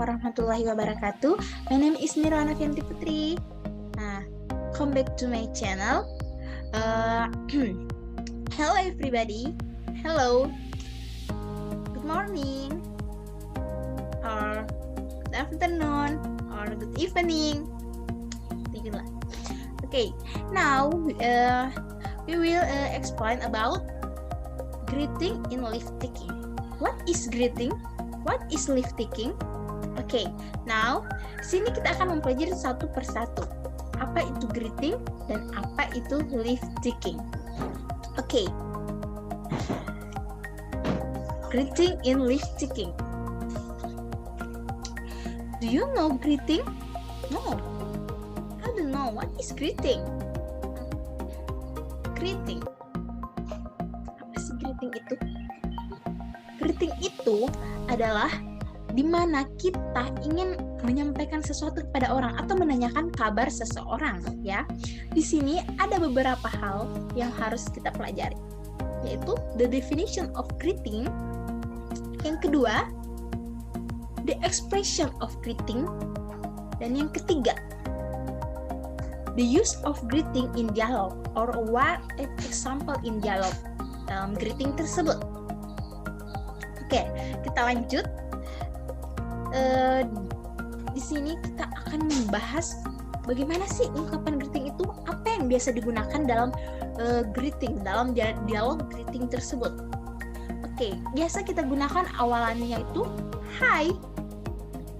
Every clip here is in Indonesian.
warahmatullahi wabarakatuh. My name is Nirwana Fianti Putri. Come back to my channel. Hello everybody. Hello. Good morning. Or good afternoon. Or good evening. Itulah. Okay. Now we will explain about greeting in lift taking. What is greeting? What is lift taking? Okay, now sini kita akan mempelajari satu persatu. Apa itu greeting dan apa itu lift taking? Okay. Greeting in lift taking. Do you know greeting? No. I don't know. What is greeting? Greeting. Apa sih greeting itu? Greeting itu adalah di mana kita ingin menyampaikan sesuatu kepada orang atau menanyakan kabar seseorang, ya. Di sini ada beberapa hal yang harus kita pelajari, yaitu the definition of greeting. Yang kedua, the expression of greeting. Dan yang ketiga, the use of greeting in dialogue or what example in dialogue dalam greeting tersebut. Oke, kita lanjut. Di sini kita akan membahas bagaimana sih ungkapan greeting itu, apa yang biasa digunakan dalam greeting, dalam dialog greeting tersebut. Oke, biasa kita gunakan awalannya itu hi,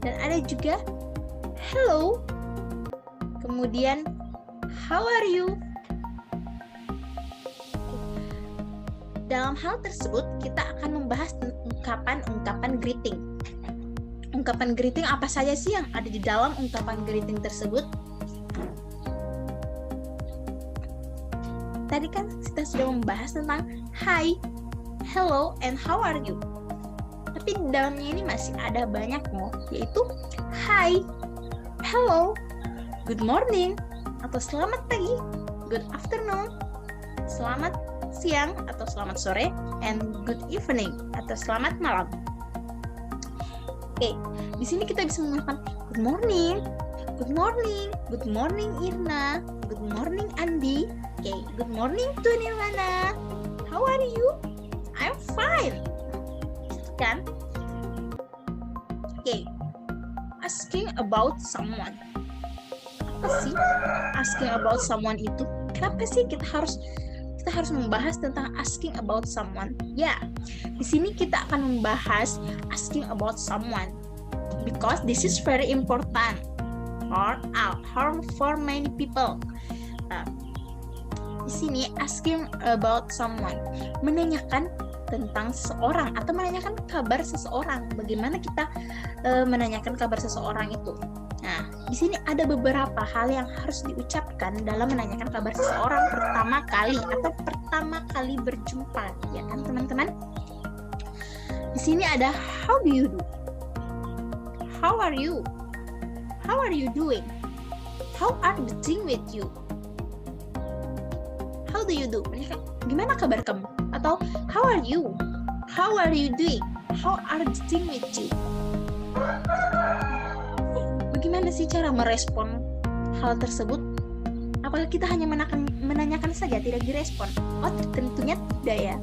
dan ada juga hello, kemudian how are you. Dalam hal tersebut, kita akan membahas ungkapan greeting. Ungkapan greeting apa saja sih yang ada di dalam ungkapan greeting tersebut? Tadi kan kita sudah membahas tentang hi, hello, and how are you. Tapi di dalamnya ini masih ada banyak loh, yaitu hi, hello, good morning, atau selamat pagi, good afternoon, selamat siang atau selamat sore, and good evening atau selamat malam. Oke, di sini kita bisa menggunakan good morning, good morning, good morning Irna, good morning Andi. Oke, good morning to Nirwana. How are you? I'm fine. Kan? Oke, asking about someone. Apa sih asking about someone itu? Kenapa sih kita harus membahas tentang asking about someone? Ya, di sini kita akan membahas asking about someone because this is very important for many people. Di sini asking about someone, menanyakan tentang seseorang atau menanyakan kabar seseorang. Bagaimana kita menanyakan kabar seseorang itu? Nah, di sini ada beberapa hal yang harus diucapkan dalam menanyakan kabar seseorang pertama kali berjumpa, ya kan teman-teman? Di sini ada how do you do? How are you? How are you doing? How are the things with you? How do you do? Gimana kabar kamu? Atau how are you? How are you doing? How are the things with you? Bagaimana sih cara merespon hal tersebut? Apakah kita hanya menanyakan saja, tidak direspon? Oh, tentunya tidak ya.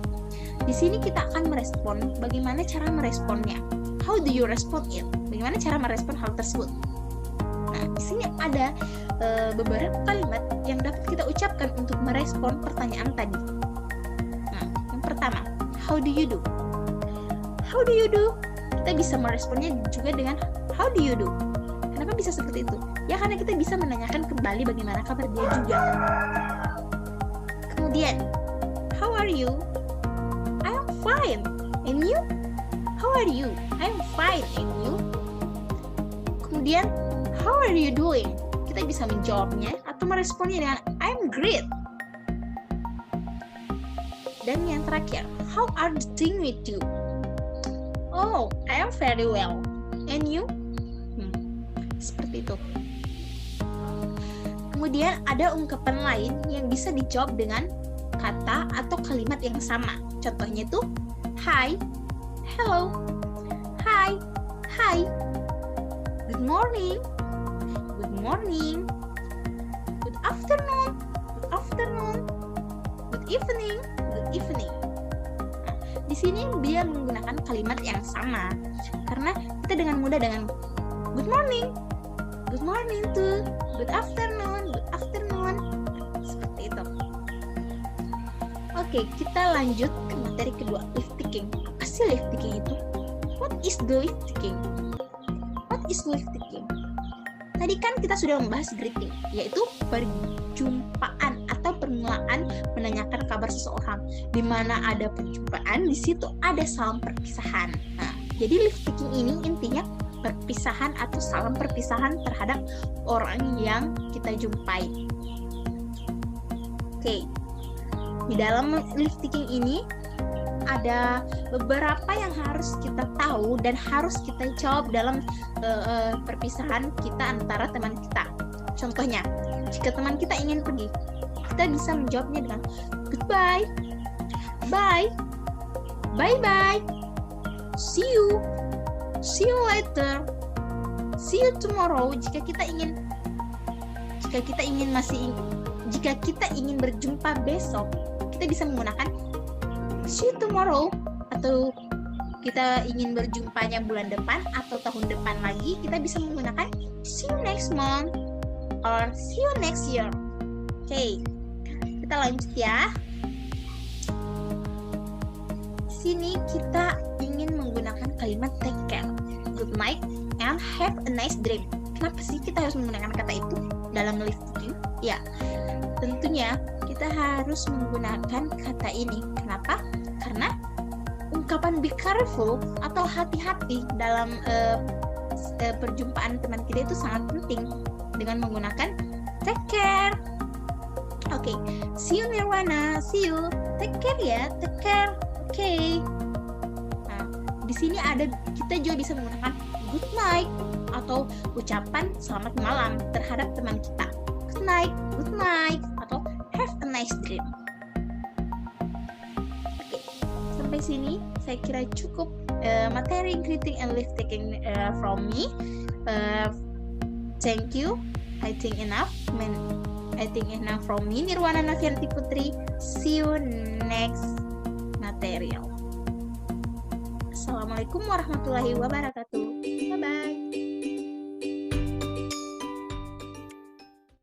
Di sini kita akan merespon. Bagaimana cara meresponnya? How do you respond it? Bagaimana cara merespon hal tersebut? Nah, di sini ada beberapa kalimat yang dapat kita ucapkan untuk merespon pertanyaan tadi. Nah, yang pertama, how do you do? How do you do? Kita bisa meresponnya juga dengan how do you do? Kenapa bisa seperti itu? Ya karena kita bisa menanyakan kembali bagaimana kabar dia juga. Kemudian, how are you? I'm fine. And you? How are you? I'm fine. And you? Kemudian, how are you doing? Kita bisa menjawabnya atau meresponnya dengan I'm great. Dan yang terakhir, how are the things with you? Oh, I am very well. And you? Seperti itu. Kemudian ada ungkapan lain yang bisa dijawab dengan kata atau kalimat yang sama. Contohnya itu hi, hello, hi, hi. good morning, good morning, good afternoon, good afternoon, good evening, good evening. Nah, di sini dia menggunakan kalimat yang sama karena kita dengan mudah dengan good morning to good afternoon, seperti itu. Oke, kita lanjut ke materi kedua, lift taking. Apa sih lift taking itu? What is the lift taking? What is lift taking? Tadi kan kita sudah membahas greeting, yaitu perjumpaan atau permulaan menanyakan kabar seseorang. Di mana ada perjumpaan, di situ ada salam perpisahan. Nah, jadi lift taking ini intinya perpisahan atau salam perpisahan terhadap orang yang kita jumpai. Oke. Di dalam lift taking ini ada beberapa yang harus kita tahu dan harus kita jawab dalam perpisahan kita antara teman kita. Contohnya, jika teman kita ingin pergi, kita bisa menjawabnya dengan goodbye, bye, bye-bye, see you later, see you tomorrow. Jika kita ingin berjumpa besok, kita bisa menggunakan see you tomorrow, atau kita ingin berjumpanya bulan depan atau tahun depan lagi, kita bisa menggunakan see you next month or see you next year. Oke, kita lanjut ya. Sini kita ingin menggunakan kalimat take care, good night, and have a nice dream. Kenapa sih kita harus menggunakan kata itu dalam lift taking? Ya, tentunya kita harus menggunakan kata ini. Kenapa? Karena ungkapan be careful atau hati-hati dalam perjumpaan teman kita itu sangat penting dengan menggunakan take care. Oke, see you Nirwana, see you, take care ya, take care. Oke. Nah, di sini kita juga bisa menggunakan good night atau ucapan selamat malam terhadap teman kita. Good night, atau have a nice dream. Oke, sampai sini saya kira cukup materi greeting and lift taking from me. Thank you. I think enough from me, Nirwana Nafianti Putri. See you next material. Assalamualaikum warahmatullahi wabarakatuh.